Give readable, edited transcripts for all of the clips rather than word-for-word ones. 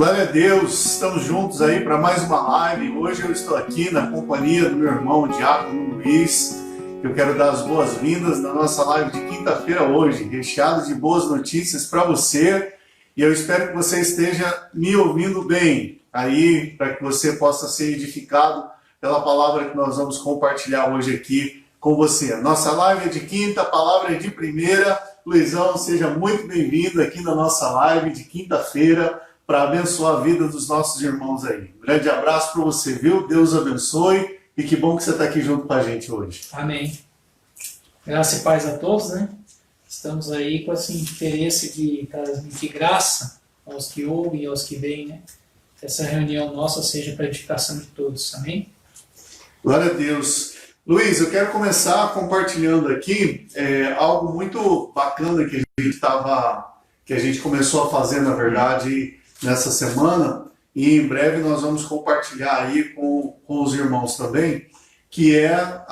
Glória a Deus, estamos juntos aí para mais uma live. Hoje eu estou aqui na companhia do meu irmão Diácono Luiz. Eu quero dar as boas-vindas na nossa live de quinta-feira hoje, recheada de boas notícias para você. E eu espero que você esteja me ouvindo bem aí, para que você possa ser edificado pela palavra que nós vamos compartilhar hoje aqui com você. Nossa live é de quinta, a palavra é de primeira. Luizão, seja muito bem-vindo aqui na nossa live de quinta-feira, para abençoar a vida dos nossos irmãos aí. Um grande abraço para você, viu? Deus abençoe e que bom que você está aqui junto com a gente hoje. Amém. Graça e paz a todos, né? Estamos aí com esse interesse de transmitir graça aos que ouvem e aos que veem, né? Que essa reunião nossa seja para edificação de todos. Amém? Glória a Deus. Luiz, eu quero começar compartilhando aqui algo muito bacana que a gente começou a fazer, na verdade, nessa semana, e em breve nós vamos compartilhar aí com os irmãos também, que é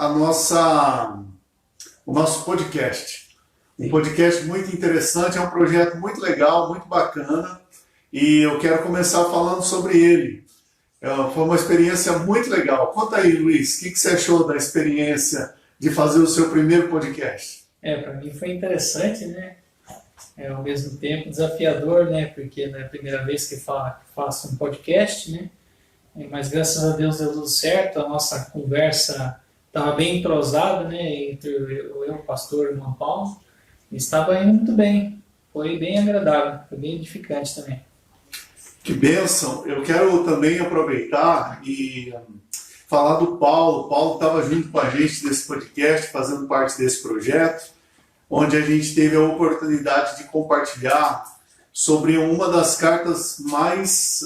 o nosso podcast. Um podcast muito interessante, é um projeto muito legal, muito bacana, e eu quero começar falando sobre ele. Foi uma experiência muito legal. Conta aí, Luiz, o que você achou da experiência de fazer o seu primeiro podcast? Para mim foi interessante, né? Ao mesmo tempo desafiador, né? Porque não é a primeira vez que faço um podcast, né? Mas graças a Deus deu tudo certo, a nossa conversa estava bem entrosada, né? Entre eu, o pastor e o irmão Paulo, e estava indo muito bem, foi bem agradável, foi bem edificante também. Que bênção! Eu quero também aproveitar e falar do Paulo. O Paulo estava junto com a gente nesse podcast, fazendo parte desse projeto, onde a gente teve a oportunidade de compartilhar sobre uma das cartas mais,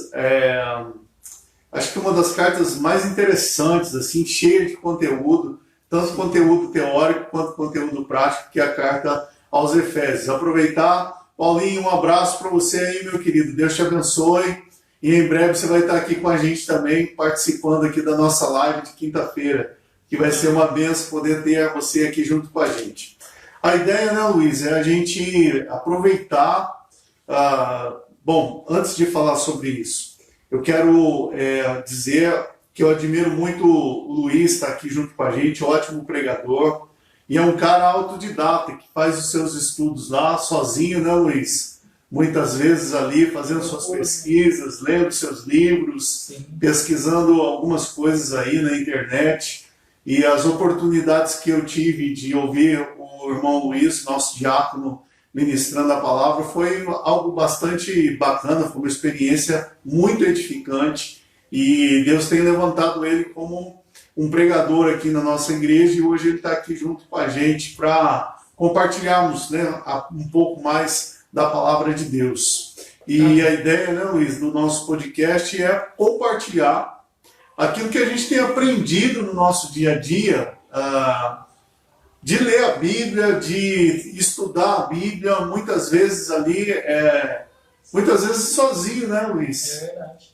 acho que uma das cartas mais interessantes, assim, cheia de conteúdo, tanto conteúdo teórico quanto conteúdo prático, que é a carta aos Efésios. Aproveitar, Paulinho, um abraço para você aí, meu querido, Deus te abençoe, e em breve você vai estar aqui com a gente também, participando aqui da nossa live de quinta-feira, que vai ser uma bênção poder ter você aqui junto com a gente. A ideia, né, Luiz, é a gente aproveitar... Bom, antes de falar sobre isso, eu quero dizer que eu admiro muito o Luiz, está aqui junto com a gente, ótimo pregador, e é um cara autodidata, que faz os seus estudos lá sozinho, né, Luiz? Muitas vezes ali, fazendo suas pesquisas, lendo seus livros, sim, pesquisando algumas coisas aí na internet, e as oportunidades que eu tive de ouvir o irmão Luiz, nosso diácono, ministrando a palavra, foi algo bastante bacana, foi uma experiência muito edificante, e Deus tem levantado ele como um pregador aqui na nossa igreja, e hoje ele está aqui junto com a gente para compartilharmos, né, um pouco mais da palavra de Deus. E a ideia, né, Luiz, do nosso podcast é compartilhar aquilo que a gente tem aprendido no nosso dia a dia, de ler a Bíblia, de estudar a Bíblia, muitas vezes ali, muitas vezes sozinho, né, Luiz? É verdade.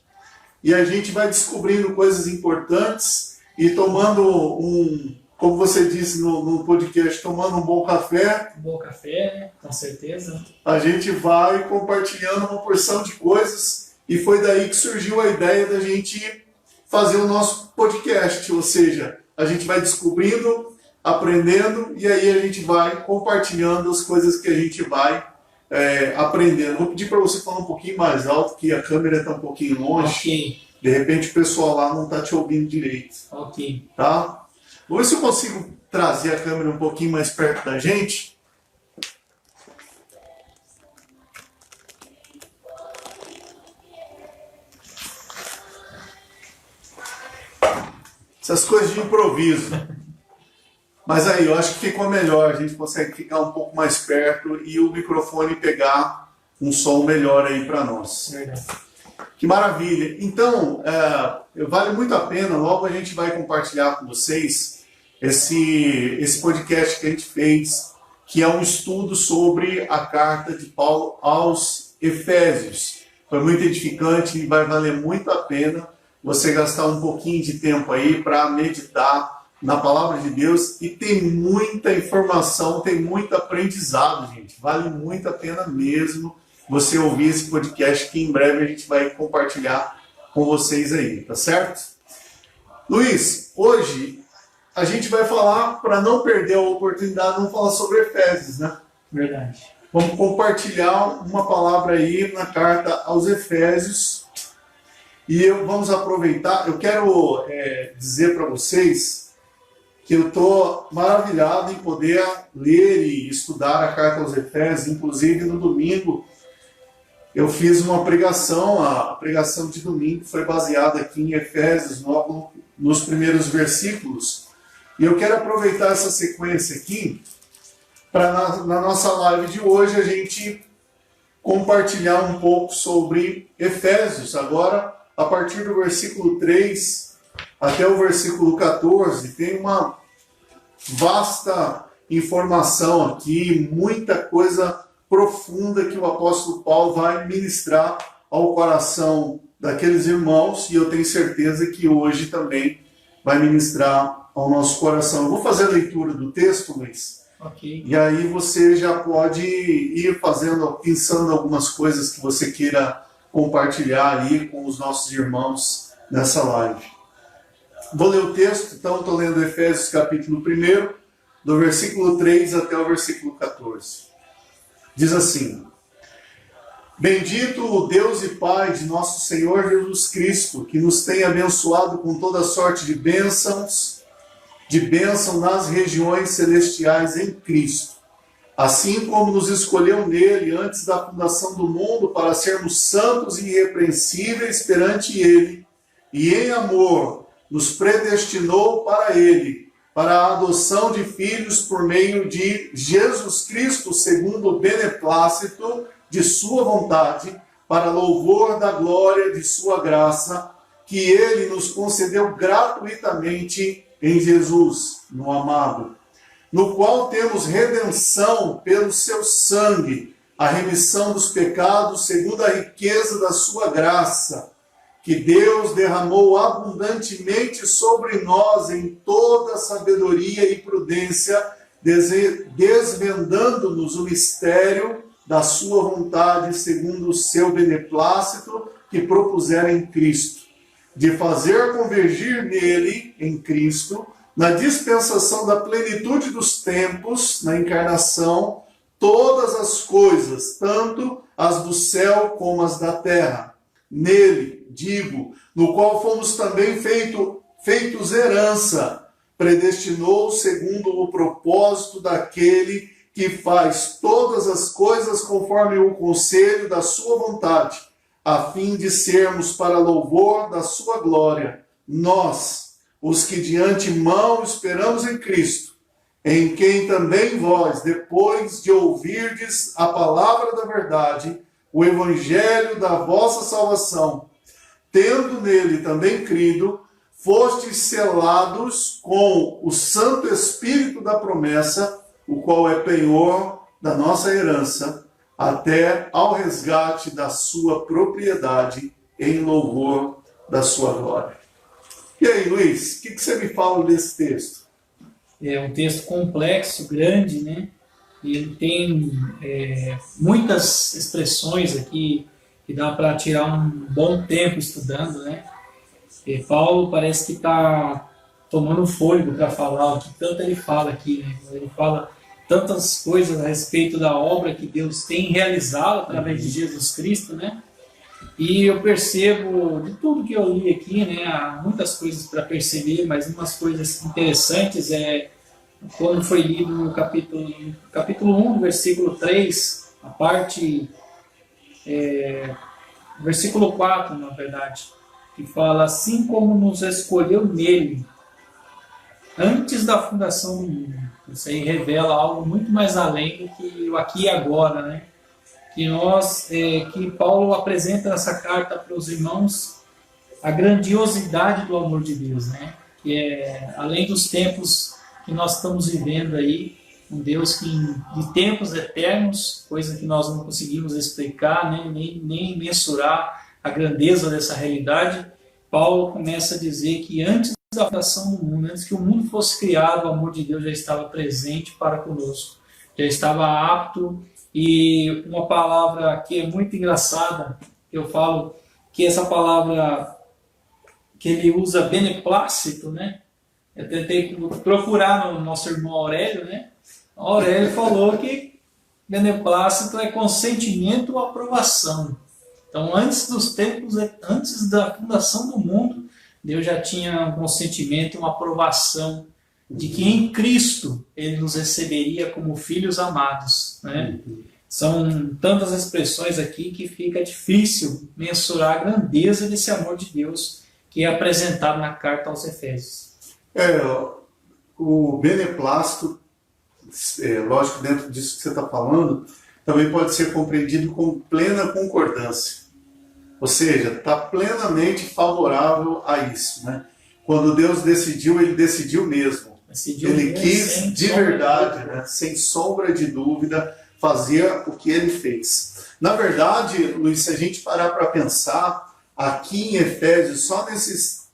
E a gente vai descobrindo coisas importantes e tomando como você disse no podcast, tomando um bom café. Um bom café, né? Com certeza. A gente vai compartilhando uma porção de coisas e foi daí que surgiu a ideia da gente fazer o nosso podcast, ou seja, a gente vai descobrindo, aprendendo, e aí a gente vai compartilhando as coisas que a gente vai aprendendo. Vou pedir para você falar um pouquinho mais alto, que a câmera está um pouquinho longe. Ok. De repente o pessoal lá não está te ouvindo direito. Ok. Tá? Vou ver se eu consigo trazer a câmera um pouquinho mais perto da gente. Essas coisas de improviso. Mas aí, eu acho que ficou melhor, a gente consegue ficar um pouco mais perto e o microfone pegar um som melhor aí para nós. Verdade. Que maravilha! Então, vale muito a pena, logo a gente vai compartilhar com vocês esse podcast que a gente fez, que é um estudo sobre a carta de Paulo aos Efésios. Foi muito edificante e vai valer muito a pena você gastar um pouquinho de tempo aí para meditar na palavra de Deus, e tem muita informação, tem muito aprendizado, gente. Vale muito a pena mesmo você ouvir esse podcast, que em breve a gente vai compartilhar com vocês aí, tá certo? Luiz, hoje a gente vai falar, para não perder a oportunidade, vamos falar sobre Efésios, né? Verdade. Vamos compartilhar uma palavra aí na carta aos Efésios. E vamos aproveitar, eu quero dizer para vocês que eu estou maravilhado em poder ler e estudar a carta aos Efésios. Inclusive no domingo eu fiz uma pregação, a pregação de domingo foi baseada aqui em Efésios, logo nos primeiros versículos. E eu quero aproveitar essa sequência aqui para na nossa live de hoje a gente compartilhar um pouco sobre Efésios. Agora, a partir do versículo 3 até o versículo 14, tem uma vasta informação aqui, muita coisa profunda que o apóstolo Paulo vai ministrar ao coração daqueles irmãos, e eu tenho certeza que hoje também vai ministrar ao nosso coração. Eu vou fazer a leitura do texto, Luiz. Ok. E aí você já pode ir pensando algumas coisas que você queira compartilhar aí com os nossos irmãos nessa live. Vou ler o texto, então estou lendo Efésios capítulo 1, do versículo 3 até o versículo 14. Diz assim: Bendito o Deus e Pai de nosso Senhor Jesus Cristo, que nos tem abençoado com toda sorte de bênção nas regiões celestiais em Cristo, assim como nos escolheu nele antes da fundação do mundo para sermos santos e irrepreensíveis perante ele, e em amor nos predestinou para ele, para a adoção de filhos por meio de Jesus Cristo, segundo o beneplácito de sua vontade, para louvor da glória de sua graça, que ele nos concedeu gratuitamente em Jesus, no amado, no qual temos redenção pelo seu sangue, a remissão dos pecados segundo a riqueza da sua graça, que Deus derramou abundantemente sobre nós em toda sabedoria e prudência, desvendando-nos o mistério da sua vontade, segundo o seu beneplácito que propusera em Cristo, de fazer convergir nele, em Cristo, na dispensação da plenitude dos tempos, na encarnação, todas as coisas, tanto as do céu como as da terra. Nele, digo, no qual fomos também feitos herança, predestinou segundo o propósito daquele que faz todas as coisas conforme o conselho da sua vontade, a fim de sermos para louvor da sua glória, nós, os que de antemão esperamos em Cristo, em quem também vós, depois de ouvirdes a palavra da verdade, o evangelho da vossa salvação, tendo nele também crido, fostes selados com o Santo Espírito da promessa, o qual é penhor da nossa herança, até ao resgate da sua propriedade, em louvor da sua glória. E aí, Luiz, o que você me fala desse texto? É um texto complexo, grande, né? E ele tem muitas expressões aqui que dá para tirar um bom tempo estudando, né? E Paulo parece que está tomando fôlego para falar o que tanto ele fala aqui, né? Ele fala tantas coisas a respeito da obra que Deus tem realizado através de Jesus Cristo, né? E eu percebo, de tudo que eu li aqui, né, há muitas coisas para perceber, mas umas coisas interessantes quando foi lido no capítulo 1, versículo 3, a parte, versículo 4, na verdade, que fala, assim como nos escolheu nele, antes da fundação do mundo. Isso aí revela algo muito mais além do que o aqui e agora, né? Que Paulo apresenta nessa carta para os irmãos a grandiosidade do amor de Deus, né? Que é além dos tempos que nós estamos vivendo aí, um Deus que de tempos eternos, coisa que nós não conseguimos explicar, né? nem mensurar a grandeza dessa realidade. Paulo começa a dizer que antes da fundação do mundo, antes que o mundo fosse criado, o amor de Deus já estava presente para conosco, já estava apto E uma palavra que é muito engraçada, eu falo que essa palavra que ele usa, beneplácito, né? Eu tentei procurar no nosso irmão Aurélio, né? O Aurélio falou que beneplácito é consentimento ou aprovação. Então, antes dos tempos, antes da fundação do mundo, Deus já tinha um consentimento e uma aprovação de que em Cristo Ele nos receberia como filhos amados, né? São tantas expressões aqui que fica difícil mensurar a grandeza desse amor de Deus que é apresentado na carta aos Efésios. O beneplácito, lógico, dentro disso que você está falando, também pode ser compreendido com plena concordância. Ou seja, está plenamente favorável a isso, né? Quando Deus decidiu, Ele decidiu mesmo. Ele quis de verdade, né? Sem sombra de dúvida, fazer o que Ele fez. Na verdade, Luiz, se a gente parar para pensar, aqui em Efésios, só nesses,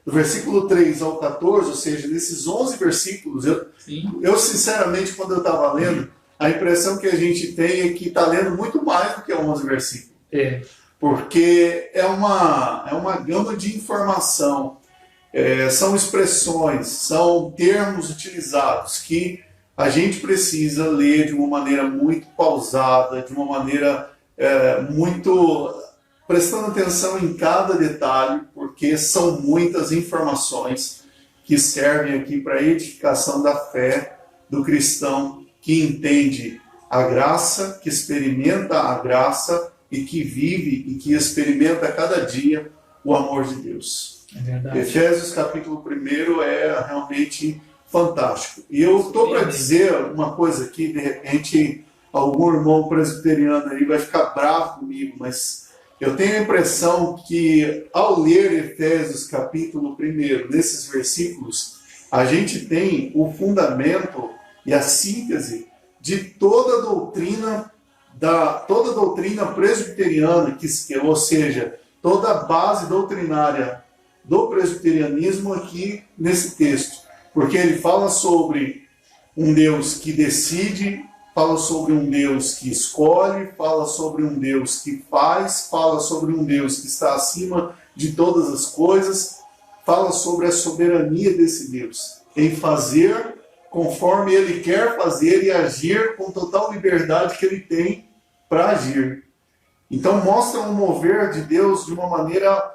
do versículo 3 ao 14, ou seja, nesses 11 versículos, eu sinceramente, quando eu estava lendo, a impressão que a gente tem é que está lendo muito mais do que 11 versículos. Porque é uma gama de informação, são expressões, são termos utilizados que a gente precisa ler de uma maneira muito pausada, de uma maneira muito prestando atenção em cada detalhe, porque são muitas informações que servem aqui para a edificação da fé do cristão que entende a graça, que experimenta a graça e que vive e que experimenta a cada dia o amor de Deus. É verdade. Efésios capítulo 1 é realmente fantástico. E eu estou para dizer uma coisa aqui, de repente algum irmão presbiteriano aí vai ficar bravo comigo, mas eu tenho a impressão que ao ler Efésios capítulo 1, nesses versículos, a gente tem o fundamento e a síntese de toda a doutrina presbiteriana, ou seja, toda a base doutrinária do presbiterianismo aqui nesse texto. Porque ele fala sobre um Deus que decide, fala sobre um Deus que escolhe, fala sobre um Deus que faz, fala sobre um Deus que está acima de todas as coisas, fala sobre a soberania desse Deus, em fazer conforme Ele quer fazer e agir com total liberdade que Ele tem para agir. Então mostra um mover de Deus de uma maneira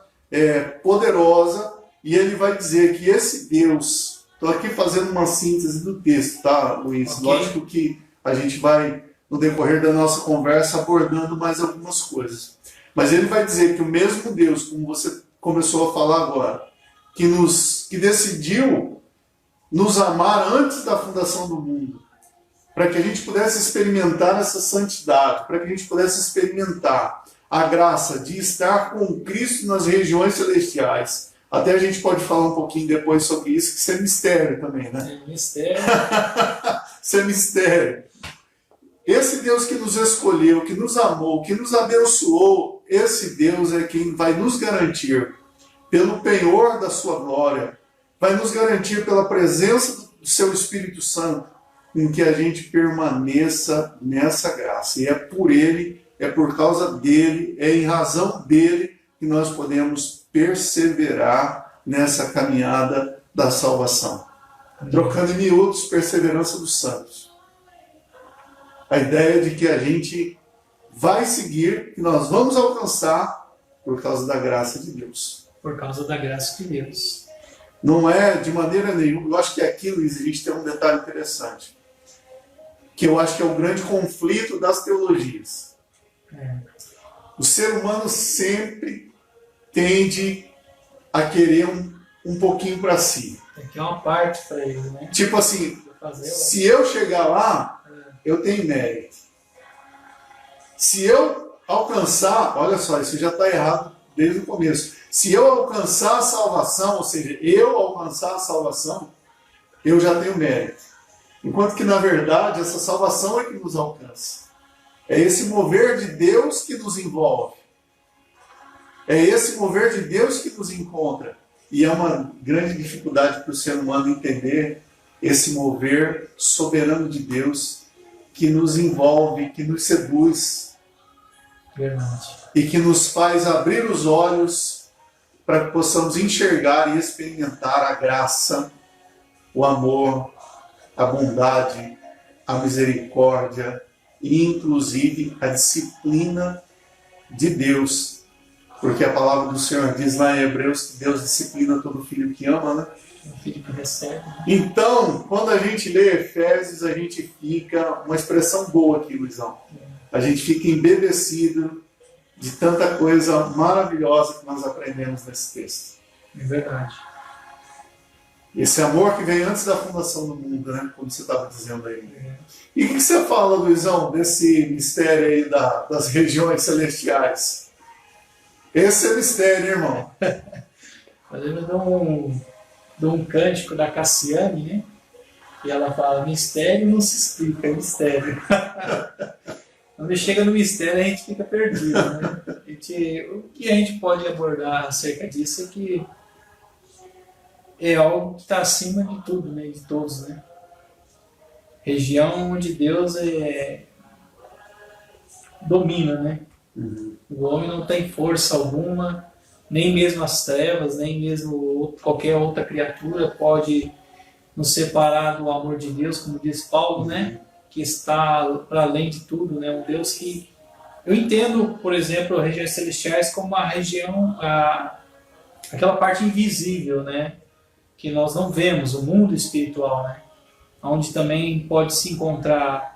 poderosa, e Ele vai dizer que esse Deus... Estou aqui fazendo uma síntese do texto, tá, Luiz? Okay. Lógico que a gente vai, no decorrer da nossa conversa, abordando mais algumas coisas. Mas ele vai dizer que o mesmo Deus, como você começou a falar agora, que decidiu nos amar antes da fundação do mundo, para que a gente pudesse experimentar essa santidade, para que a gente pudesse experimentar a graça de estar com Cristo nas regiões celestiais. Até a gente pode falar um pouquinho depois sobre isso, que isso é mistério também, né? É mistério. Isso é mistério. Esse Deus que nos escolheu, que nos amou, que nos abençoou, esse Deus é quem vai nos garantir, pelo penhor da sua glória, vai nos garantir pela presença do seu Espírito Santo, em que a gente permaneça nessa graça. E é por Ele, é por causa dEle, é em razão dEle que nós podemos perseverar nessa caminhada da salvação. Trocando em miúdos, perseverança dos santos. A ideia de que a gente vai seguir, que nós vamos alcançar por causa da graça de Deus. Por causa da graça de Deus. Não é de maneira nenhuma. Eu acho que aqui, Luiz, a gente tem um detalhe interessante, que eu acho que é o grande conflito das teologias. O ser humano sempre tende a querer um pouquinho para si. Tem que ter uma parte para ele, né? Tipo assim, se eu chegar lá, eu tenho mérito. Se eu alcançar, olha só, isso já está errado desde o começo. Se eu alcançar a salvação, ou seja, eu alcançar a salvação, eu já tenho mérito. Enquanto que, na verdade, essa salvação é que nos alcança. É esse mover de Deus que nos envolve. É esse mover de Deus que nos encontra. E é uma grande dificuldade para o ser humano entender esse mover soberano de Deus que nos envolve, que nos seduz. Verdade. E que nos faz abrir os olhos para que possamos enxergar e experimentar a graça, o amor, a bondade, a misericórdia e, inclusive, a disciplina de Deus. Porque a palavra do Senhor diz lá em Hebreus que Deus disciplina todo filho que ama, né? O filho que recebe. Então, quando a gente lê Efésios, a gente fica, uma expressão boa aqui, Luizão, a gente fica embebecido de tanta coisa maravilhosa que nós aprendemos nesse texto. É verdade. Esse amor que vem antes da fundação do mundo, né? Como você estava dizendo aí. E o que você fala, Luizão, desse mistério aí das regiões celestiais? Esse é mistério, irmão. Eu lembro de um cântico da Cassiane, né? E ela fala, mistério não se explica, é mistério. Quando chega no mistério, a gente fica perdido, né? O que a gente pode abordar acerca disso é que é algo que está acima de tudo, né? De todos, né? Região onde Deus domina, né? Uhum. O homem não tem força alguma, nem mesmo as trevas, nem mesmo qualquer outra criatura pode nos separar do amor de Deus, como diz Paulo, né? Que está para além de tudo, né? Um Deus que... Eu entendo, por exemplo, as regiões celestiais como uma região, aquela parte invisível, né? Que nós não vemos, o mundo espiritual, né? Onde também pode se encontrar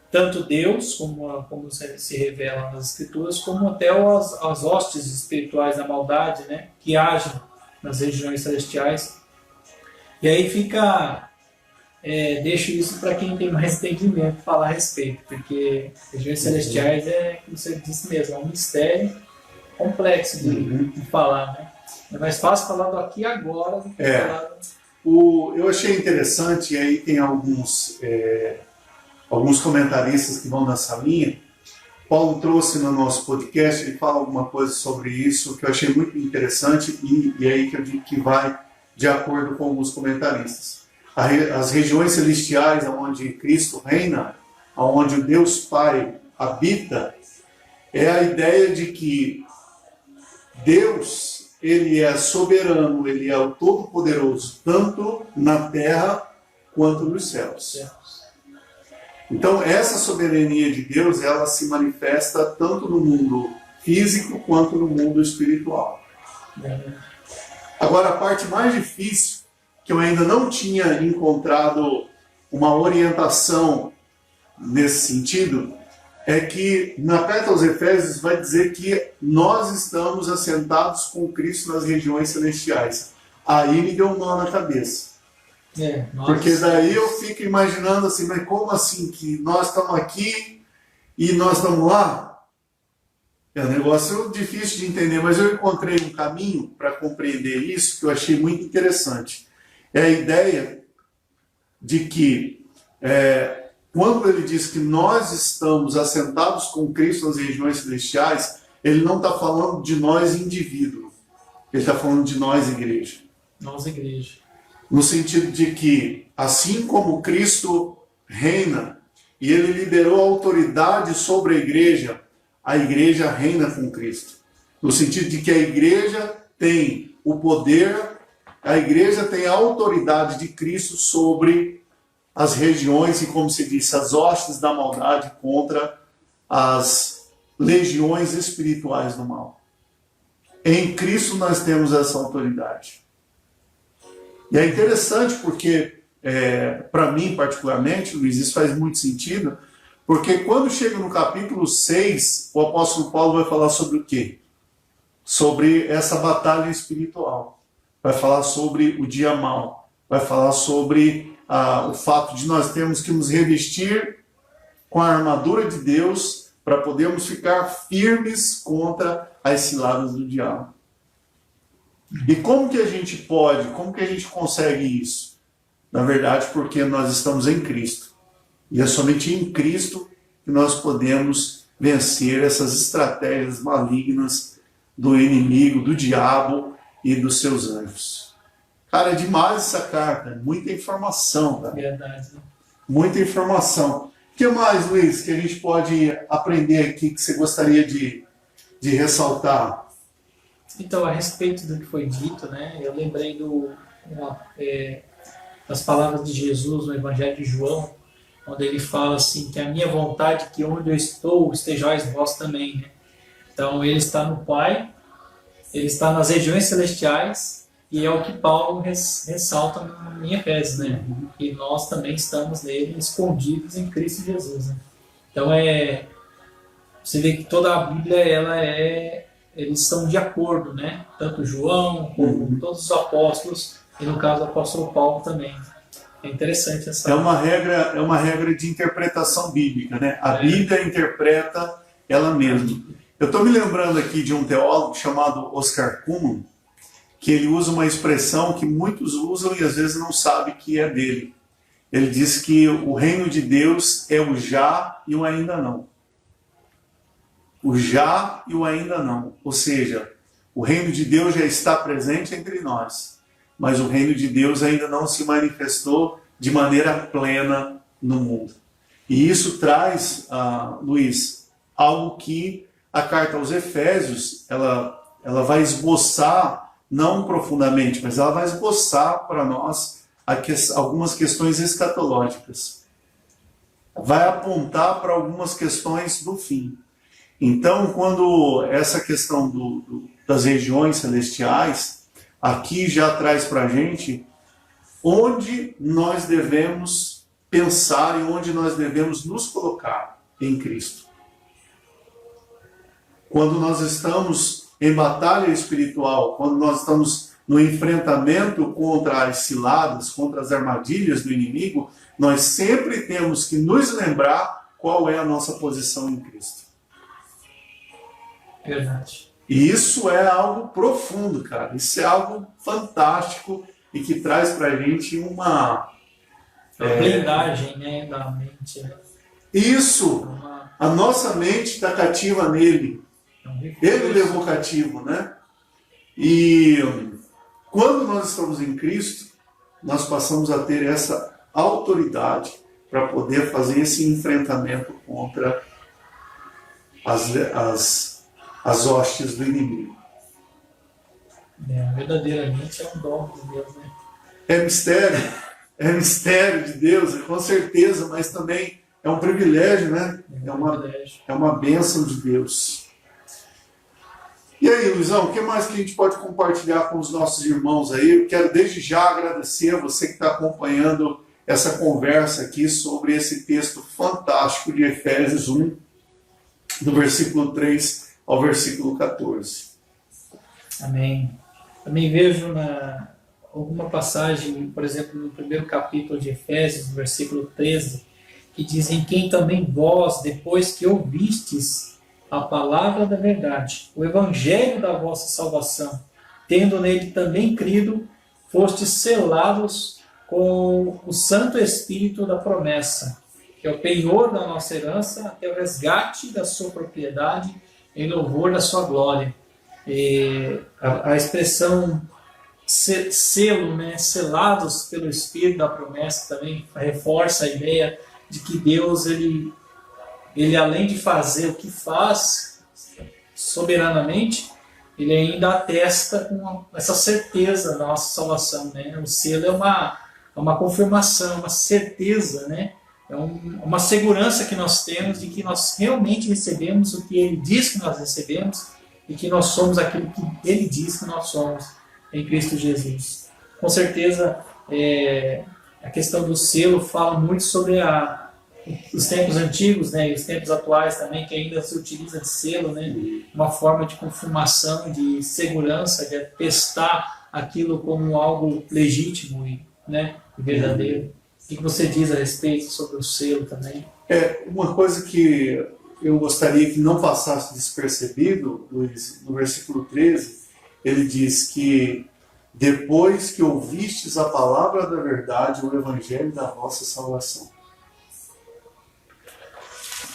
tanto Deus, como se revela nas Escrituras, como até as hostes espirituais da maldade, né? Que agem nas regiões celestiais. E aí deixo isso para quem tem mais entendimento falar a respeito, porque regiões celestiais como você disse mesmo, é um mistério complexo de falar, né? É mais fácil falar do aqui e agora do que falar... Eu achei interessante, e aí tem alguns comentaristas que vão nessa linha. Paulo trouxe no nosso podcast, ele fala alguma coisa sobre isso que eu achei muito interessante e aí que eu digo que vai de acordo com alguns comentaristas. As regiões celestiais onde Cristo reina, onde o Deus Pai habita, é a ideia de que Deus, ele é soberano, ele é o Todo-Poderoso, tanto na terra quanto nos céus. Então, essa soberania de Deus, ela se manifesta tanto no mundo físico quanto no mundo espiritual. Agora, a parte mais difícil, que eu ainda não tinha encontrado uma orientação nesse sentido, é que na carta aos Efésios vai dizer que nós estamos assentados com Cristo nas regiões celestiais. Aí me deu um nó na cabeça. Porque daí eu fico imaginando assim, mas como assim que nós estamos aqui e nós estamos lá? É um negócio difícil de entender, mas eu encontrei um caminho para compreender isso que eu achei muito interessante. É a ideia de que quando ele diz que nós estamos assentados com Cristo nas regiões celestiais, ele não está falando de nós indivíduo, ele está falando de nós igreja. Nós igreja. No sentido de que, assim como Cristo reina e ele liberou a autoridade sobre a igreja reina com Cristo. No sentido de que a igreja tem o poder, a igreja tem a autoridade de Cristo sobre as regiões e, como se disse, as hostes da maldade contra as legiões espirituais do mal. Em Cristo nós temos essa autoridade. E é interessante porque, para mim particularmente, Luiz, isso faz muito sentido, porque quando chega no capítulo 6, o apóstolo Paulo vai falar sobre o quê? Sobre essa batalha espiritual. Vai falar sobre o dia mau. Vai falar sobre o fato de nós termos que nos revestir com a armadura de Deus para podermos ficar firmes contra as ciladas do diabo. E como que a gente pode, como que a gente consegue isso? Na verdade, porque nós estamos em Cristo. E é somente em Cristo que nós podemos vencer essas estratégias malignas do inimigo, do diabo e dos seus anjos. Cara, é demais essa carta, muita informação, cara. Verdade, né? Muita informação. O que mais, Luiz, que a gente pode aprender aqui que você gostaria de ressaltar? Então, a respeito do que foi dito, né, eu lembrei das palavras de Jesus no Evangelho de João, onde ele fala assim, que a minha vontade é que onde eu estou, estejais vós também. Né? Então, ele está no Pai, ele está nas regiões celestiais, e é o que Paulo ressalta em Efésios, né? E nós também estamos nele, escondidos em Cristo Jesus. Né? Então, você vê que toda a Bíblia, eles estão de acordo, né? Tanto João, como todos os apóstolos, e no caso o apóstolo Paulo também. É interessante essa... É uma regra de interpretação bíblica, né? A Bíblia interpreta ela mesma. Eu estou me lembrando aqui de um teólogo chamado Oscar Cullmann, que ele usa uma expressão que muitos usam e às vezes não sabem que é dele. Ele diz que o reino de Deus é o já e o ainda não. O já e o ainda não. Ou seja, o reino de Deus já está presente entre nós, mas o reino de Deus ainda não se manifestou de maneira plena no mundo. E isso traz, Luiz, algo que a carta aos Efésios, ela vai esboçar, não profundamente, mas ela vai esboçar para nós algumas questões escatológicas. Vai apontar para algumas questões do fim. Então, quando essa questão das regiões celestiais, aqui já traz para a gente onde nós devemos pensar e onde nós devemos nos colocar em Cristo. Quando nós estamos em batalha espiritual, quando nós estamos no enfrentamento contra as ciladas, contra as armadilhas do inimigo, nós sempre temos que nos lembrar qual é a nossa posição em Cristo. Verdade. E isso é algo profundo, cara. Isso é algo fantástico e que traz para a gente uma blindagem, né, da mente. Isso! A nossa mente está cativa nele. Ele levou cativo, né? E quando nós estamos em Cristo, nós passamos a ter essa autoridade para poder fazer esse enfrentamento contra as hostes do inimigo. Verdadeiramente é um dom de Deus, né? É mistério de Deus, com certeza, mas também é um privilégio, né? É uma bênção de Deus. E aí, Luizão, o que mais que a gente pode compartilhar com os nossos irmãos aí? Eu quero desde já agradecer a você que está acompanhando essa conversa aqui sobre esse texto fantástico de Efésios 1, do versículo 3 ao versículo 14. Amém. Também vejo alguma passagem, por exemplo, no primeiro capítulo de Efésios, no versículo 13, que diz: em quem também vós, depois que ouvistes a palavra da verdade, o evangelho da vossa salvação, tendo nele também crido, fostes selados com o Santo Espírito da promessa, que é o penhor da nossa herança, até o resgate da sua propriedade, em louvor da sua glória. E a expressão selo, né, selados pelo Espírito da promessa, também reforça a ideia de que Deus, ele além de fazer o que faz soberanamente, ele ainda atesta com essa certeza da nossa salvação, né? O selo é uma confirmação, uma certeza, né? É uma segurança que nós temos de que nós realmente recebemos o que ele diz que nós recebemos e que nós somos aquilo que ele diz que nós somos em Cristo Jesus. Com certeza, a questão do selo fala muito sobre os tempos antigos, né, e os tempos atuais também, que ainda se utiliza de selo, né, uma forma de confirmação, de segurança, de atestar aquilo como algo legítimo e, né, verdadeiro. O que você diz a respeito sobre o selo também? Uma coisa que eu gostaria que não passasse despercebido, Luiz, no versículo 13, ele diz que depois que ouvistes a palavra da verdade, o evangelho da vossa salvação.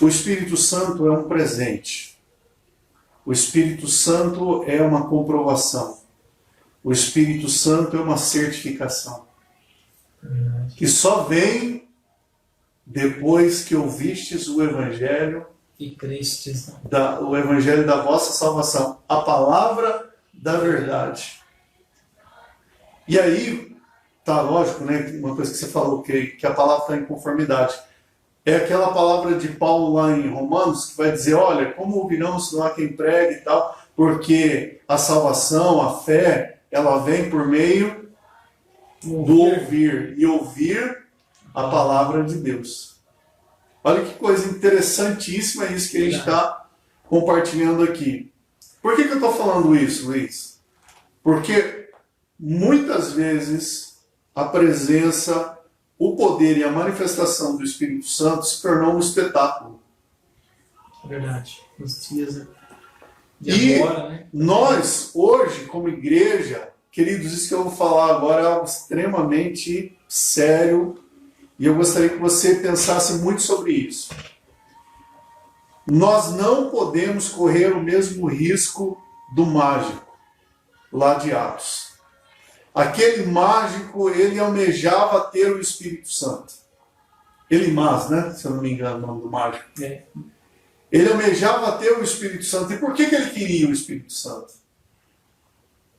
O Espírito Santo é um presente. O Espírito Santo é uma comprovação. O Espírito Santo é uma certificação. Que só vem depois que ouvistes o Evangelho, E crestes. o Evangelho da vossa salvação, a palavra da verdade. E aí, tá lógico, né? Uma coisa que você falou, que a palavra está em conformidade. É aquela palavra de Paulo lá em Romanos, que vai dizer, olha, como ouvirão se não há quem pregue e tal, porque a salvação, a fé, ela vem por meio do ouvir, e ouvir a palavra de Deus. Olha que coisa interessantíssima isso que a gente está compartilhando aqui. Por que eu estou falando isso, Luiz? Porque muitas vezes a presença, o poder e a manifestação do Espírito Santo se tornou um espetáculo. É verdade. Nos dias de agora, né? Nós, hoje, como igreja, queridos, isso que eu vou falar agora é algo extremamente sério e eu gostaria que você pensasse muito sobre isso. Nós não podemos correr o mesmo risco do mágico lá de Atos. Aquele mágico, ele almejava ter o Espírito Santo. Elimás, né? Se eu não me engano, o nome do mágico. É. Ele almejava ter o Espírito Santo. E por que ele queria o Espírito Santo?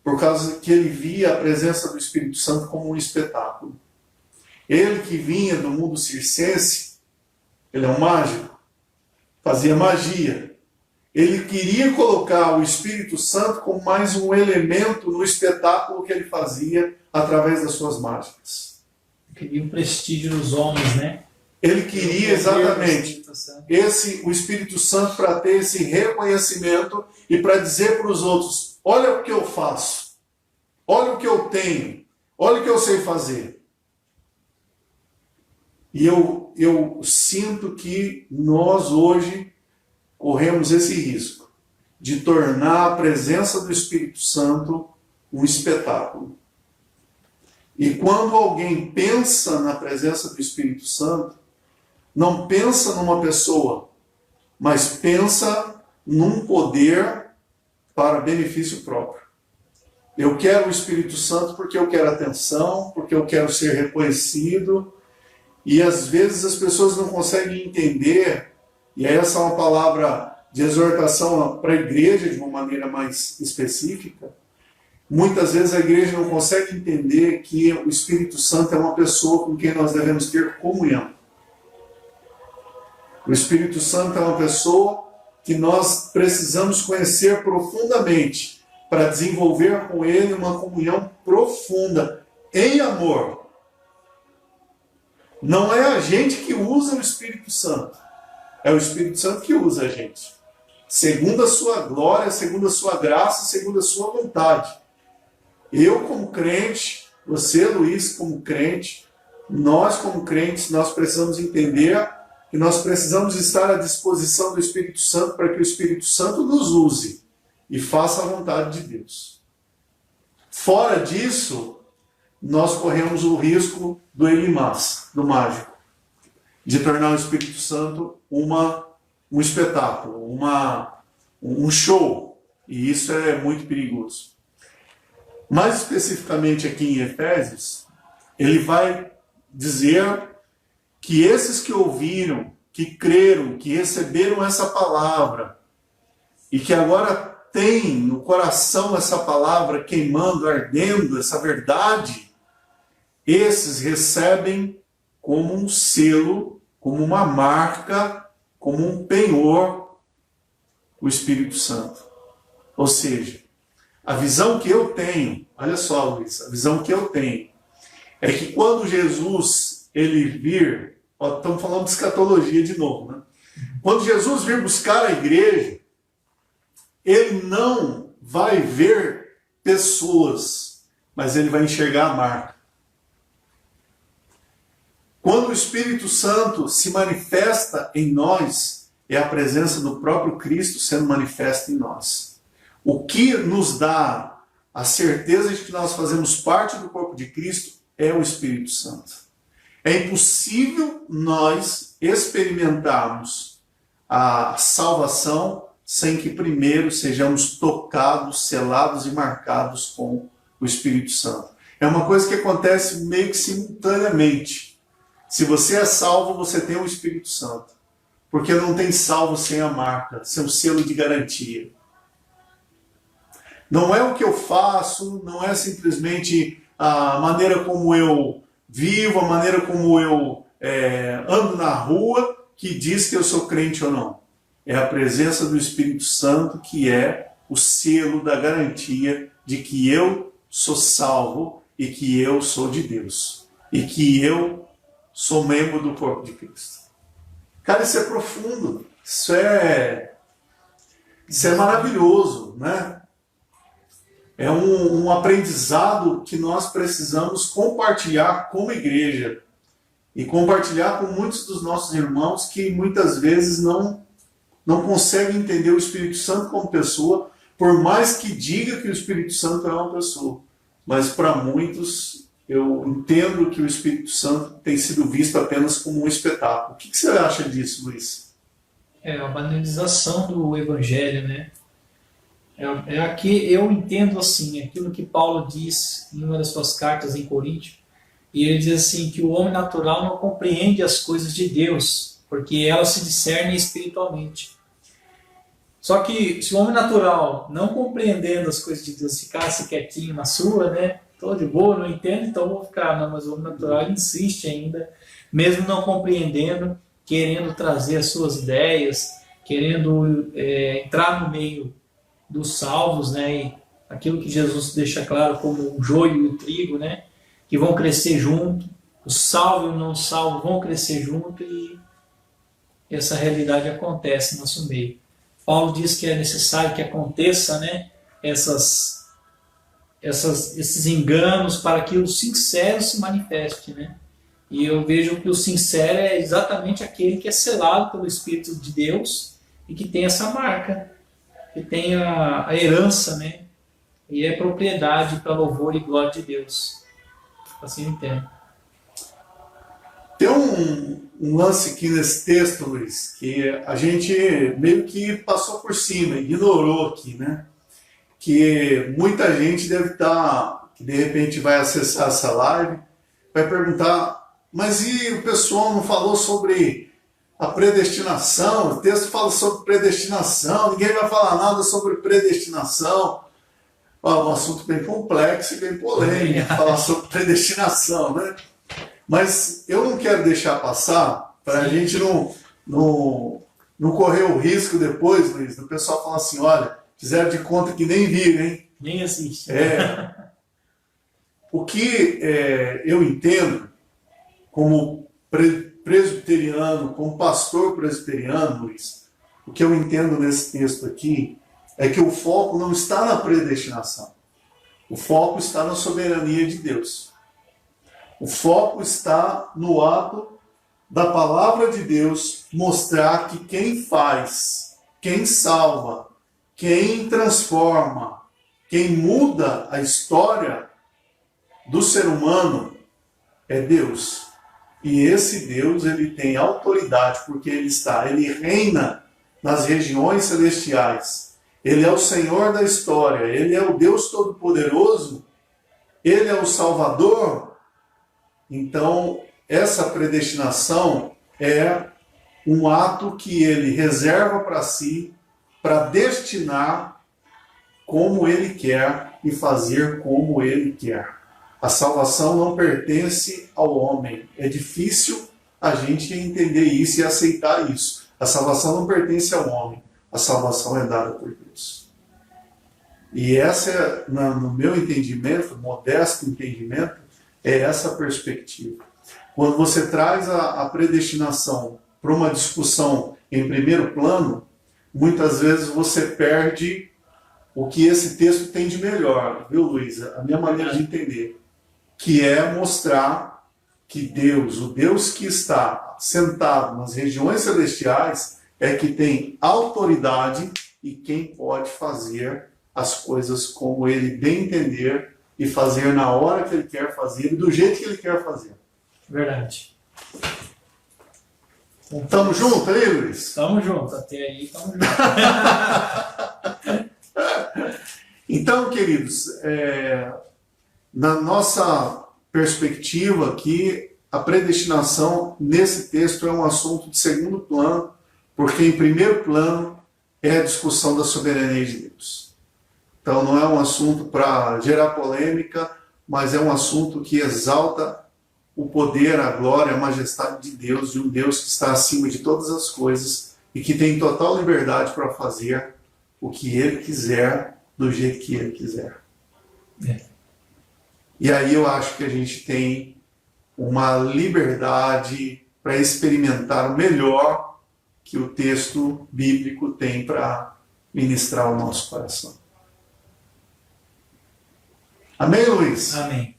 Por causa que ele via a presença do Espírito Santo como um espetáculo. Ele que vinha do mundo circense, ele é um mágico, fazia magia. Ele queria colocar o Espírito Santo como mais um elemento no espetáculo que ele fazia através das suas mágicas. Queria o prestígio dos homens, né? Ele queria exatamente o Espírito Santo para ter esse reconhecimento e para dizer para os outros, olha o que eu faço, olha o que eu tenho, olha o que eu sei fazer. E eu sinto que nós hoje corremos esse risco de tornar a presença do Espírito Santo um espetáculo. E quando alguém pensa na presença do Espírito Santo, não pensa numa pessoa, mas pensa num poder para benefício próprio. Eu quero o Espírito Santo porque eu quero atenção, porque eu quero ser reconhecido, e às vezes as pessoas não conseguem entender, e essa é uma palavra de exortação para a igreja de uma maneira mais específica. Muitas vezes a igreja não consegue entender que o Espírito Santo é uma pessoa com quem nós devemos ter comunhão. O Espírito Santo é uma pessoa que nós precisamos conhecer profundamente para desenvolver com ele uma comunhão profunda, em amor. Não é a gente que usa o Espírito Santo, é o Espírito Santo que usa a gente. Segundo a sua glória, segundo a sua graça, segundo a sua vontade. Eu como crente, você, Luiz, como crente, nós como crentes, nós precisamos entender que nós precisamos estar à disposição do Espírito Santo para que o Espírito Santo nos use e faça a vontade de Deus. Fora disso, nós corremos o risco do Elimás, do mágico, de tornar o Espírito Santo um espetáculo, um show. E isso é muito perigoso. Mais especificamente aqui em Efésios, ele vai dizer que esses que ouviram, que creram, que receberam essa palavra e que agora têm no coração essa palavra queimando, ardendo, essa verdade, esses recebem como um selo, como uma marca, como um penhor, o Espírito Santo. Ou seja, a visão que eu tenho, olha só, Luiz, a visão que eu tenho é que quando Jesus ele vir, estamos falando de escatologia de novo, né? Quando Jesus vir buscar a igreja, ele não vai ver pessoas, mas ele vai enxergar a marca. Quando o Espírito Santo se manifesta em nós, é a presença do próprio Cristo sendo manifesta em nós. O que nos dá a certeza de que nós fazemos parte do corpo de Cristo é o Espírito Santo. É impossível nós experimentarmos a salvação sem que primeiro sejamos tocados, selados e marcados com o Espírito Santo. É uma coisa que acontece meio que simultaneamente. Se você é salvo, você tem o Espírito Santo. Porque não tem salvo sem a marca, sem o selo de garantia. Não é o que eu faço, não é simplesmente a maneira como eu vivo, a maneira como eu ando na rua, que diz que eu sou crente ou não. É a presença do Espírito Santo que é o selo da garantia de que eu sou salvo e que eu sou de Deus. E que eu sou membro do corpo de Cristo. Cara, isso é profundo. Isso é maravilhoso, né? É um aprendizado que nós precisamos compartilhar como igreja. E compartilhar com muitos dos nossos irmãos que muitas vezes não conseguem entender o Espírito Santo como pessoa, por mais que diga que o Espírito Santo é uma pessoa. Mas para muitos, eu entendo que o Espírito Santo tem sido visto apenas como um espetáculo. O que você acha disso, Luiz? É a banalização do Evangelho, né? Aqui eu entendo assim, aquilo que Paulo diz em uma das suas cartas em Coríntios, e ele diz assim, que o homem natural não compreende as coisas de Deus, porque elas se discernem espiritualmente. Só que se o homem natural, não compreendendo as coisas de Deus, ficasse quietinho na sua, né? Tô de boa, não entendo, então vou ficar. Não, mas o homem natural insiste ainda, mesmo não compreendendo, querendo trazer as suas ideias, querendo entrar no meio dos salvos, né? E aquilo que Jesus deixa claro como o joio e o trigo, né? Que vão crescer junto, o salvo e o não salvo vão crescer junto, e essa realidade acontece no nosso meio. Paulo diz que é necessário que aconteça, né? Esses enganos para que o sincero se manifeste, né? E eu vejo que o sincero é exatamente aquele que é selado pelo Espírito de Deus e que tem essa marca, que tem a herança, né? E é propriedade para louvor e glória de Deus. Assim eu entendo. Tem um lance aqui nesse texto, Luiz, que a gente meio que passou por cima, ignorou aqui, né? Que muita gente deve estar, que de repente vai acessar essa live, vai perguntar, mas e o pessoal não falou sobre a predestinação? O texto fala sobre predestinação, ninguém vai falar nada sobre predestinação. Um assunto bem complexo e bem polêmico, falar sobre predestinação, né? Mas eu não quero deixar passar para a gente não correr o risco depois, Luiz, do pessoal falar assim, olha, fizeram de conta que nem viram, hein? Nem assiste. O que eu entendo como presbiteriano, como pastor presbiteriano, Luiz, o que eu entendo nesse texto aqui é que o foco não está na predestinação. O foco está na soberania de Deus. O foco está no ato da palavra de Deus mostrar que quem faz, quem salva, quem transforma, quem muda a história do ser humano é Deus. E esse Deus, ele tem autoridade, porque ele reina nas regiões celestiais. Ele é o Senhor da história, ele é o Deus Todo-Poderoso, ele é o Salvador. Então, essa predestinação é um ato que ele reserva para si, para destinar como ele quer e fazer como ele quer. A salvação não pertence ao homem. É difícil a gente entender isso e aceitar isso. A salvação não pertence ao homem. A salvação é dada por Deus. E essa, no meu entendimento, modesto entendimento, é essa perspectiva. Quando você traz a predestinação para uma discussão em primeiro plano, muitas vezes você perde o que esse texto tem de melhor, viu, Luísa? A minha maneira de entender, que é mostrar que Deus, o Deus que está sentado nas regiões celestiais, é que tem autoridade e quem pode fazer as coisas como ele bem entender e fazer na hora que ele quer fazer e do jeito que ele quer fazer. Verdade. Tamo junto aí, Luiz? Tamo junto, até aí tamo junto. Então, queridos, na nossa perspectiva aqui, a predestinação nesse texto é um assunto de segundo plano, porque em primeiro plano é a discussão da soberania de Deus. Então não é um assunto para gerar polêmica, mas é um assunto que exalta o poder, a glória, a majestade de Deus, de um Deus que está acima de todas as coisas e que tem total liberdade para fazer o que Ele quiser, do jeito que Ele quiser. E aí eu acho que a gente tem uma liberdade para experimentar o melhor que o texto bíblico tem para ministrar ao nosso coração. Amém, Luiz? Amém.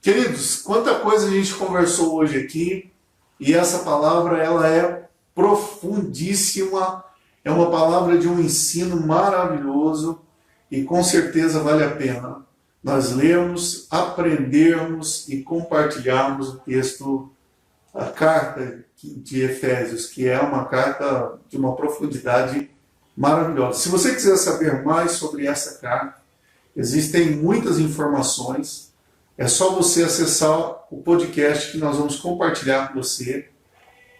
Queridos, quanta coisa a gente conversou hoje aqui, e essa palavra ela é profundíssima, é uma palavra de um ensino maravilhoso, e com certeza vale a pena nós lermos, aprendermos e compartilharmos o texto, a carta de Efésios, que é uma carta de uma profundidade maravilhosa. Se você quiser saber mais sobre essa carta, existem muitas informações, é só você acessar o podcast que nós vamos compartilhar com você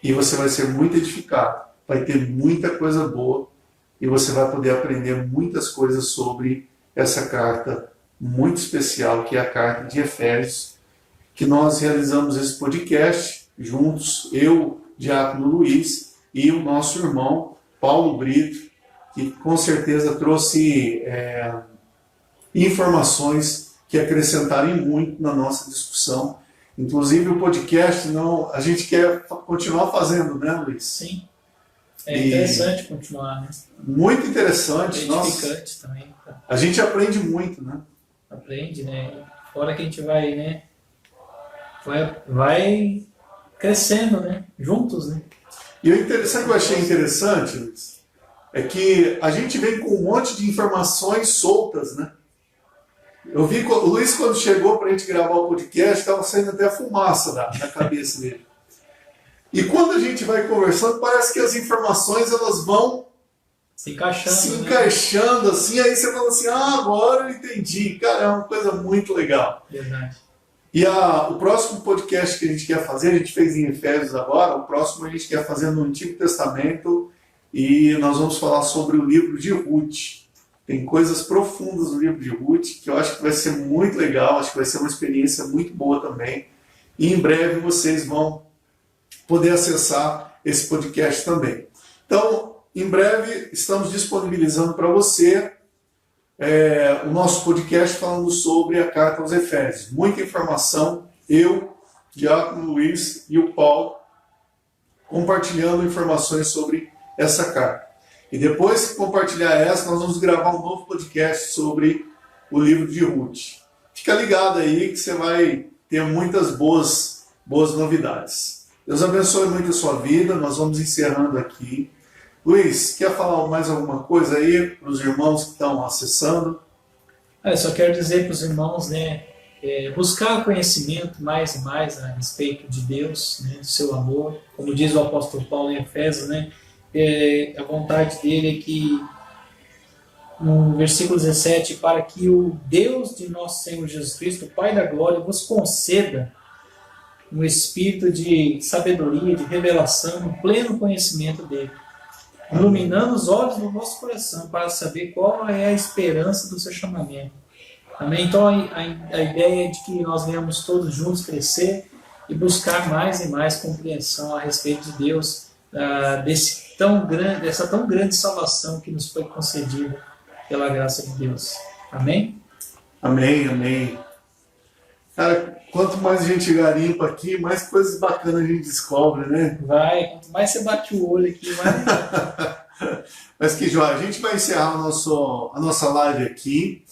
e você vai ser muito edificado, vai ter muita coisa boa e você vai poder aprender muitas coisas sobre essa carta muito especial, que é a carta de Efésios, que nós realizamos esse podcast juntos, eu, Diácono Luiz, e o nosso irmão Paulo Brito, que com certeza trouxe informações que acrescentarem muito na nossa discussão. Inclusive o podcast, a gente quer continuar fazendo, né, Luiz? Sim. É interessante continuar, né? Muito interessante. Edificante também. A gente aprende muito, né? Aprende, né? Fora que a gente vai, né? Vai crescendo, né? Juntos, né? E o interessante que eu achei interessante, Luiz, é que a gente vem com um monte de informações soltas, né? Eu vi o Luiz, quando chegou para a gente gravar o podcast, estava saindo até a fumaça da cabeça dele. E quando a gente vai conversando, parece que as informações elas vão se encaixando, encaixando assim, aí você fala assim, agora eu entendi. Cara, é uma coisa muito legal. Verdade. E o próximo podcast que a gente quer fazer, a gente fez em Efésios agora, o próximo a gente quer fazer no Antigo Testamento e nós vamos falar sobre o livro de Ruth. Tem coisas profundas no livro de Ruth que eu acho que vai ser muito legal, acho que vai ser uma experiência muito boa também. E em breve vocês vão poder acessar esse podcast também. Então, em breve estamos disponibilizando para você o nosso podcast falando sobre a carta aos Efésios. Muita informação, eu, Diácono Luiz e o Paulo compartilhando informações sobre essa carta. E depois que compartilhar essa, nós vamos gravar um novo podcast sobre o livro de Ruth. Fica ligado aí que você vai ter muitas boas novidades. Deus abençoe muito a sua vida, nós vamos encerrando aqui. Luiz, quer falar mais alguma coisa aí para os irmãos que estão acessando? Eu só quero dizer para os irmãos, né, buscar conhecimento mais e mais a respeito de Deus, né, do seu amor. Como diz o apóstolo Paulo em Efésios, né, a vontade dele é que, no versículo 17, para que o Deus de nosso Senhor Jesus Cristo, o Pai da Glória, vos conceda um espírito de sabedoria, de revelação, um pleno conhecimento dele, iluminando os olhos do vosso coração para saber qual é a esperança do seu chamamento. Amém? Então a ideia é de que nós venhamos todos juntos crescer e buscar mais e mais compreensão a respeito de Deus, dessa tão grande salvação que nos foi concedida pela graça de Deus. Amém? Amém, amém. Cara, quanto mais a gente garimpa aqui, mais coisas bacanas a gente descobre, né? Quanto mais você bate o olho aqui, mais... Mas que joia, a gente vai encerrar a nossa live aqui.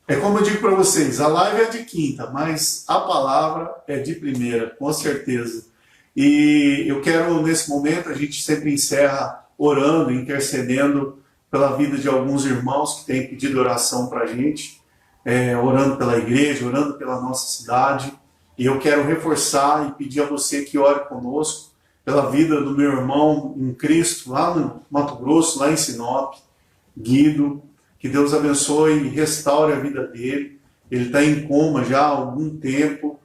É como eu digo para vocês, a live é de quinta, mas a palavra é de primeira, com certeza. E eu quero, nesse momento, a gente sempre encerra orando, intercedendo pela vida de alguns irmãos que têm pedido oração para a gente, orando pela igreja, orando pela nossa cidade. E eu quero reforçar e pedir a você que ore conosco pela vida do meu irmão em Cristo, lá no Mato Grosso, lá em Sinop, Guido. Que Deus abençoe e restaure a vida dele. Ele está em coma já há algum tempo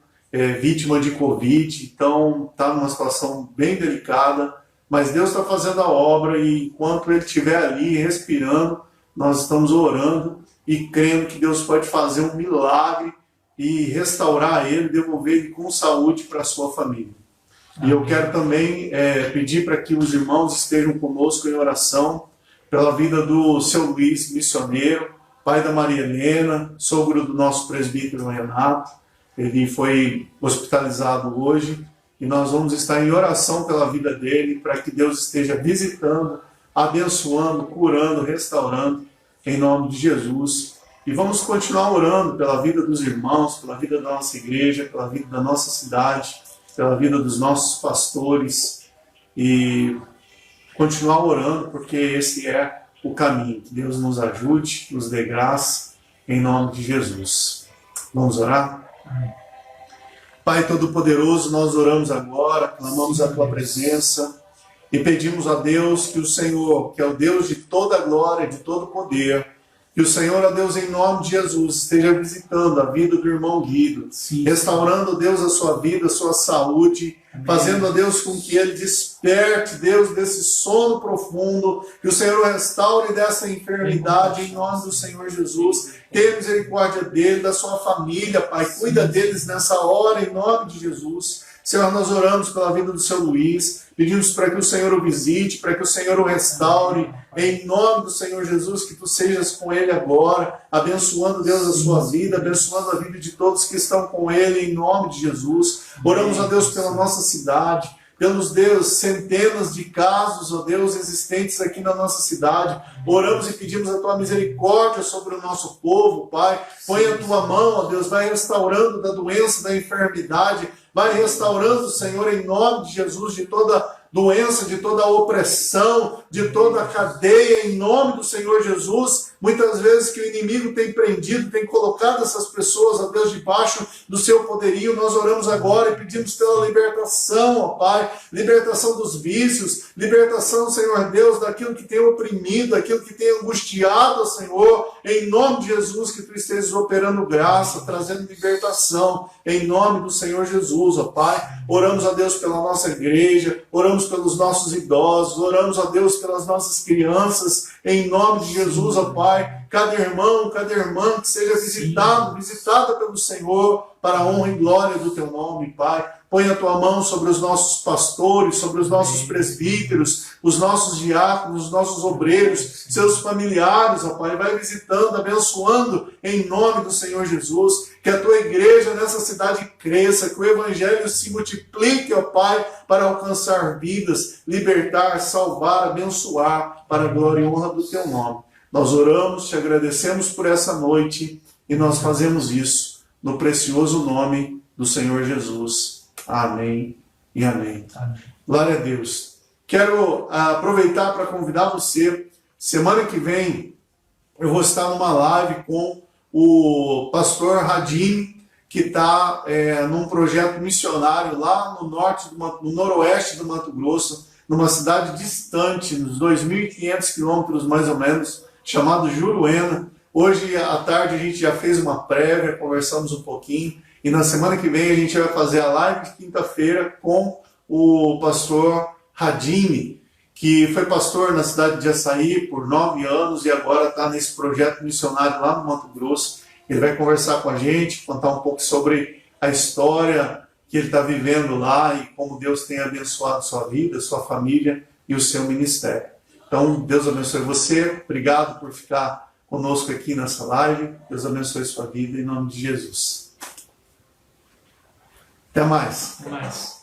vítima de Covid, então está numa situação bem delicada, mas Deus está fazendo a obra e enquanto ele estiver ali respirando, nós estamos orando e crendo que Deus pode fazer um milagre e restaurar ele, devolver ele com saúde para a sua família. Amém. E eu quero também pedir para que os irmãos estejam conosco em oração pela vida do seu Luiz, missioneiro, pai da Maria Helena, sogro do nosso presbítero Renato. Ele foi hospitalizado hoje e nós vamos estar em oração pela vida dele, para que Deus esteja visitando, abençoando, curando, restaurando, em nome de Jesus. E vamos continuar orando pela vida dos irmãos, pela vida da nossa igreja, pela vida da nossa cidade, pela vida dos nossos pastores e continuar orando, porque esse é o caminho. Que Deus nos ajude, nos dê graça, em nome de Jesus. Vamos orar? Amém. Pai Todo-Poderoso, nós oramos agora, clamamos a Tua presença e pedimos a Deus que o Senhor, que é o Deus de toda glória, de todo poder, que o Senhor, ó Deus, em nome de Jesus, esteja visitando a vida do irmão Guido, restaurando, Deus, a sua vida, a sua saúde, amém, fazendo, ó Deus, com que ele desperte, Deus, desse sono profundo, que o Senhor o restaure dessa enfermidade, em nome do Senhor Jesus. Tenha misericórdia dele, da sua família, Pai, cuida deles nessa hora, em nome de Jesus. Senhor, nós oramos pela vida do seu Luiz, pedimos para que o Senhor o visite, para que o Senhor o restaure, em nome do Senhor Jesus, que tu sejas com ele agora, abençoando, Deus, a sua vida, abençoando a vida de todos que estão com ele, em nome de Jesus. Oramos, ó Deus, pela nossa cidade, pelos, Deus, centenas de casos, ó Deus, existentes aqui na nossa cidade. Oramos e pedimos a tua misericórdia sobre o nosso povo, Pai. Põe a tua mão, ó Deus, vai restaurando da doença, da enfermidade, vai restaurando, Senhor, em nome de Jesus, de toda doença, de toda opressão, de toda cadeia, em nome do Senhor Jesus. Muitas vezes que o inimigo tem prendido, tem colocado essas pessoas, ó Deus, debaixo do seu poderio. Nós oramos agora e pedimos pela libertação, ó Pai, libertação dos vícios, libertação, Senhor Deus, daquilo que tem oprimido, daquilo que tem angustiado, Senhor, em nome de Jesus, que tu estejas operando graça, trazendo libertação, em nome do Senhor Jesus, ó Pai. Oramos a Deus pela nossa igreja, oramos pelos nossos idosos, oramos a Deus pelas nossas crianças, em nome de Jesus, ó Pai. Cada irmão, cada irmã que seja visitada pelo Senhor, para a honra e glória do teu nome, Pai. Põe a tua mão sobre os nossos pastores, sobre os nossos presbíteros, os nossos diáconos, os nossos obreiros, seus familiares, ó Pai. Vai visitando, abençoando, em nome do Senhor Jesus. Que a tua igreja nessa cidade cresça, que o evangelho se multiplique, ó Pai, para alcançar vidas, libertar, salvar, abençoar, para a glória e honra do teu nome. Nós oramos, te agradecemos por essa noite e nós fazemos isso no precioso nome do Senhor Jesus. Amém e amém. Amém. Glória a Deus. Quero aproveitar para convidar você. Semana que vem eu vou estar numa live com o pastor Radim, que está num projeto missionário lá no noroeste do Mato Grosso, numa cidade distante, nos 2.500 quilômetros mais ou menos, chamado Juruena. Hoje à tarde a gente já fez uma prévia, conversamos um pouquinho, e na semana que vem a gente vai fazer a live de quinta-feira com o pastor Radim, que foi pastor na cidade de Açaí por 9 anos e agora está nesse projeto missionário lá no Mato Grosso. Ele vai conversar com a gente, contar um pouco sobre a história que ele está vivendo lá e como Deus tem abençoado sua vida, sua família e o seu ministério. Então, Deus abençoe você. Obrigado por ficar conosco aqui nessa live. Deus abençoe sua vida em nome de Jesus. Até mais. Até mais.